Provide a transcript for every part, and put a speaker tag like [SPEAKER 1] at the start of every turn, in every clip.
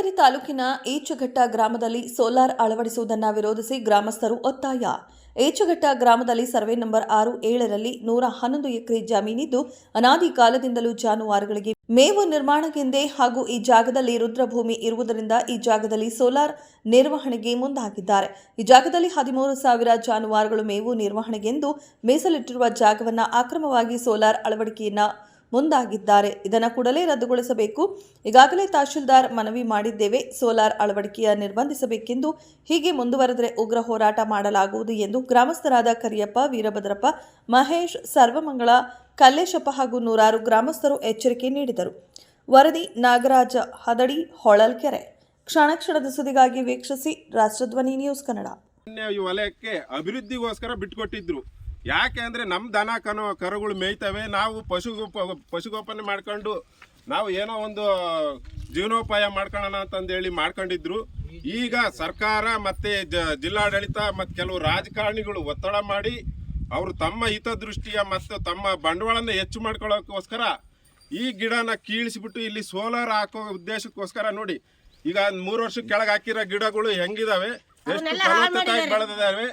[SPEAKER 1] ವರದಿ ತಾಲೂಕಿನ ಈಚಘಟ್ಟ ಗ್ರಾಮದಲ್ಲಿ ಸೋಲಾರ್ ಅಳವಡಿಸುವುದನ್ನು ವಿರೋಧಿಸಿ ಗ್ರಾಮಸ್ಥರು ಒತ್ತಾಯ. ಈಚಘಟ್ಟ ಗ್ರಾಮದಲ್ಲಿ ಸರ್ವೆ ನಂಬರ್ 6-7ರಲ್ಲಿ 111 ಎಕರೆ ಜಮೀನಿದ್ದು ಅನಾದಿ ಕಾಲದಿಂದಲೂ ಜಾನುವಾರುಗಳಿಗೆ ಮೇವು ನಿರ್ಮಾಣಕ್ಕೆಂದೇ ಹಾಗೂ ಈ ಜಾಗದಲ್ಲಿ ರುದ್ರಭೂಮಿ ಇರುವುದರಿಂದ ಈ ಜಾಗದಲ್ಲಿ ಸೋಲಾರ್ ನಿರ್ವಹಣೆಗೆ ಮುಂದಾಗಿದ್ದಾರೆ. ಈ ಜಾಗದಲ್ಲಿ 13,000 ಜಾನುವಾರುಗಳು ಮೇವು ನಿರ್ವಹಣೆಗೆಂದು ಮೀಸಲಿಟ್ಟಿರುವ ಜಾಗವನ್ನು ಅಕ್ರಮವಾಗಿ ಸೋಲಾರ್ ಅಳವಡಿಕೆಯನ್ನ ಮುಂದಾಗಿದ್ದಾರೆ. ಇದನ್ನು ಕೂಡಲೇ ರದ್ದುಗೊಳಿಸಬೇಕು. ಈಗಾಗಲೇ ತಹಶೀಲ್ದಾರ್ ಮನವಿ ಮಾಡಿದ್ದೇವೆ. ಸೋಲಾರ್ ಅಳವಡಿಕೆಯ ನಿರ್ಬಂಧಿಸಬೇಕೆಂದು, ಹೀಗೆ ಮುಂದುವರೆದರೆ ಉಗ್ರ ಹೋರಾಟ ಮಾಡಲಾಗುವುದು ಎಂದು ಗ್ರಾಮಸ್ಥರಾದ ಕರಿಯಪ್ಪ, ವೀರಭದ್ರಪ್ಪ, ಮಹೇಶ್, ಸರ್ವಮಂಗಳ, ಕಲ್ಲೇಶಪ್ಪ ಹಾಗೂ ನೂರಾರು ಗ್ರಾಮಸ್ಥರು ಎಚ್ಚರಿಕೆ ನೀಡಿದರು. ವರದಿ ನಾಗರಾಜ ಹದಡಿ, ಹೊಳಲ್ಕೆರೆ. ಕ್ಷಣ ಕ್ಷಣದ ಸುದ್ದಿಗಾಗಿ ವೀಕ್ಷಿಸಿ ರಾಷ್ಟ್ರಧ್ವನಿ ನ್ಯೂಸ್ ಕನ್ನಡ.
[SPEAKER 2] ಈ ವಲಯಕ್ಕೆ ಅಭಿವೃದ್ಧಿಗೋಸ್ಕರ ಬಿಟ್ಕೊಟ್ಟಿದ್ರು. ಯಾಕೆ ಅಂದರೆ ನಮ್ಮ ದನ ಕರುಗಳು ಮೇಯ್ತವೆ, ನಾವು ಪಶುಗೋಪನೆ ಮಾಡ್ಕೊಂಡು ನಾವು ಏನೋ ಒಂದು ಜೀವನೋಪಾಯ ಮಾಡ್ಕೊಳ್ಳೋಣ ಅಂತಂದೇಳಿ ಮಾಡ್ಕೊಂಡಿದ್ರು. ಈಗ ಸರ್ಕಾರ ಮತ್ತು ಜಿಲ್ಲಾಡಳಿತ ಮತ್ತು ಕೆಲವು ರಾಜಕಾರಣಿಗಳು ಒತ್ತಡ ಮಾಡಿ ಅವರು ತಮ್ಮ ಹಿತದೃಷ್ಟಿಯ ಮತ್ತು ತಮ್ಮ ಬಂಡವಾಳನ ಹೆಚ್ಚು ಮಾಡ್ಕೊಳ್ಳೋಕ್ಕೋಸ್ಕರ ಈ ಗಿಡನ ಕೀಳಿಸಿಬಿಟ್ಟು ಇಲ್ಲಿ ಸೋಲಾರ್ ಹಾಕೋ ಉದ್ದೇಶಕ್ಕೋಸ್ಕರ ನೋಡಿ, ಈಗ 3 ವರ್ಷಕ್ಕೆ ಕೆಳಗೆ ಹಾಕಿರೋ ಗಿಡಗಳು ಹೆಂಗಿದಾವೆ, ಎಷ್ಟು ಫಲವತ್ತತೆಯಾಗಿ ಬೆಳೆದಿದ್ದಾವೆ,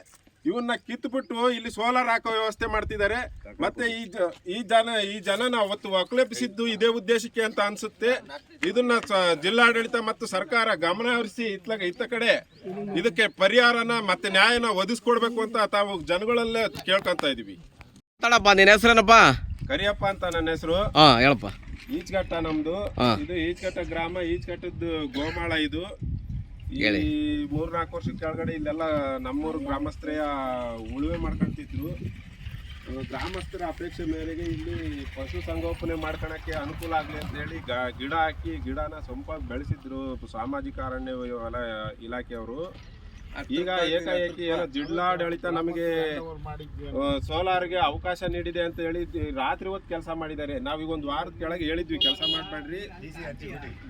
[SPEAKER 2] ಇವನ್ನ ಕಿತ್ಬಿಟ್ಟು ಇಲ್ಲಿ ಸೋಲಾರ್ ಹಾಕೋ ವ್ಯವಸ್ಥೆ ಮಾಡ್ತಿದ್ದಾರೆ. ಮತ್ತೆ ಈ ಜನನ ಅವತ್ತು ಒಕ್ಕಲೆಪಿಸಿದ್ದು ಇದೇ ಉದ್ದೇಶಕ್ಕೆ ಅಂತ ಅನ್ಸುತ್ತೆ. ಇದನ್ನ ಜಿಲ್ಲಾಡಳಿತ ಮತ್ತು ಸರ್ಕಾರ ಗಮನ ಹರಿಸಿ ಇತ್ತ ಕಡೆ ಇದಕ್ಕೆ ಪರಿಹಾರನ ಮತ್ತೆ ನ್ಯಾಯನ ಒದಗಿಸ್ಕೊಡ್ಬೇಕು ಅಂತ ತಾವು ಜನಗಳಲ್ಲೇ ಕೇಳ್ಕೊಂತ ಇದೀವಿ.
[SPEAKER 3] ನಿನ್ನ ಹೆಸರೇನಪ್ಪ?
[SPEAKER 2] ಕರಿಯಪ್ಪ ಅಂತ ನನ್ನ ಹೆಸರು.
[SPEAKER 3] ಹೇಳಪ್ಪ.
[SPEAKER 2] ಈಚಘಟ್ಟ ನಮ್ದು. ಇದು ಈಚಘಟ್ಟ ಗ್ರಾಮ, ಈಚಘಟ್ಟದ ಗೋಮಾಳ. ಇದು ಈ 3-4 ವರ್ಷದ ಕೆಳಗಡೆ ಇಲ್ಲೆಲ್ಲ ನಮ್ಮೂರು ಗ್ರಾಮಸ್ಥರೆಯ ಉಳುಮೆ ಮಾಡ್ಕೊಂತಿದ್ರು. ಗ್ರಾಮಸ್ಥರ ಅಪೇಕ್ಷೆ ಮೇರೆಗೆ ಇಲ್ಲಿ ಪಶು ಸಂಗೋಪನೆ ಮಾಡ್ಕೊಳಕ್ಕೆ ಅನುಕೂಲ ಆಗಲಿ ಅಂತ ಹೇಳಿ ಗಿಡ ಹಾಕಿ ಗಿಡನ ಸೊಂಪಾಗಿ ಬೆಳೆಸಿದ್ರು ಸಾಮಾಜಿಕ ಅರಣ್ಯ ಇಲಾಖೆಯವರು. ಈಗ ಏಕಾಏಕಿ ಏನೋ ಜಿಲ್ಲಾಡಳಿತ ನಮಗೆ ಸೋಲಾರ್ಗೆ ಅವಕಾಶ ನೀಡಿದೆ ಅಂತ ಹೇಳಿ ರಾತ್ರಿ ಹೊತ್ತು ಕೆಲಸ ಮಾಡಿದ್ದಾರೆ. ನಾವೀಗ 1 ವಾರದ ಕೆಳಗೆ ಹೇಳಿದ್ವಿ ಕೆಲಸ ಮಾಡಬೇಡ್ರಿ,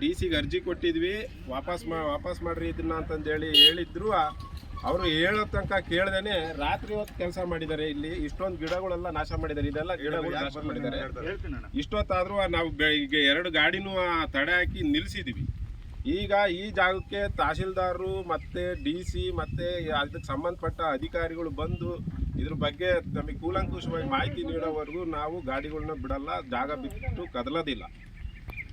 [SPEAKER 2] ಡಿ.ಸಿಗೆ ಅರ್ಜಿ ಕೊಟ್ಟಿದ್ವಿ, ವಾಪಸ್ ಮಾಡ್ರಿ ಇದನ್ನ ಅಂತಂದೇಳಿ ಹೇಳಿದ್ರು. ಅವರು ಹೇಳೋ ತನಕ ಕೇಳ್ದೇನೆ ರಾತ್ರಿ ಹೊತ್ತು ಕೆಲಸ ಮಾಡಿದ್ದಾರೆ. ಇಲ್ಲಿ ಇಷ್ಟೊಂದು ಗಿಡಗಳೆಲ್ಲ ನಾಶ ಮಾಡಿದ್ದಾರೆ. ಇದೆಲ್ಲ ಗಿಡಗಳು ನಾಶ ಮಾಡಿದ್ದಾರೆ. ಇಷ್ಟೊತ್ತಾದ್ರೂ ನಾವು ಈಗ 2 ಗಾಡಿನೂ ತಡೆ ಹಾಕಿ ನಿಲ್ಲಿಸಿದ್ವಿ. ಈಗ ಈ ಜಾಗಕ್ಕೆ ತಹಶೀಲ್ದಾರರು ಮತ್ತು ಡಿ.ಸಿ ಮತ್ತು ಅದಕ್ಕೆ ಸಂಬಂಧಪಟ್ಟ ಅಧಿಕಾರಿಗಳು ಬಂದು ಇದ್ರ ಬಗ್ಗೆ ನಮಗೆ ಕೂಲಂಕುಷವಾಗಿ ಮಾಹಿತಿ ನೀಡೋವರೆಗೂ ನಾವು ಗಾಡಿಗಳನ್ನ ಬಿಡಲ್ಲ, ಜಾಗ ಬಿಟ್ಟು ಕದಲೋದಿಲ್ಲ.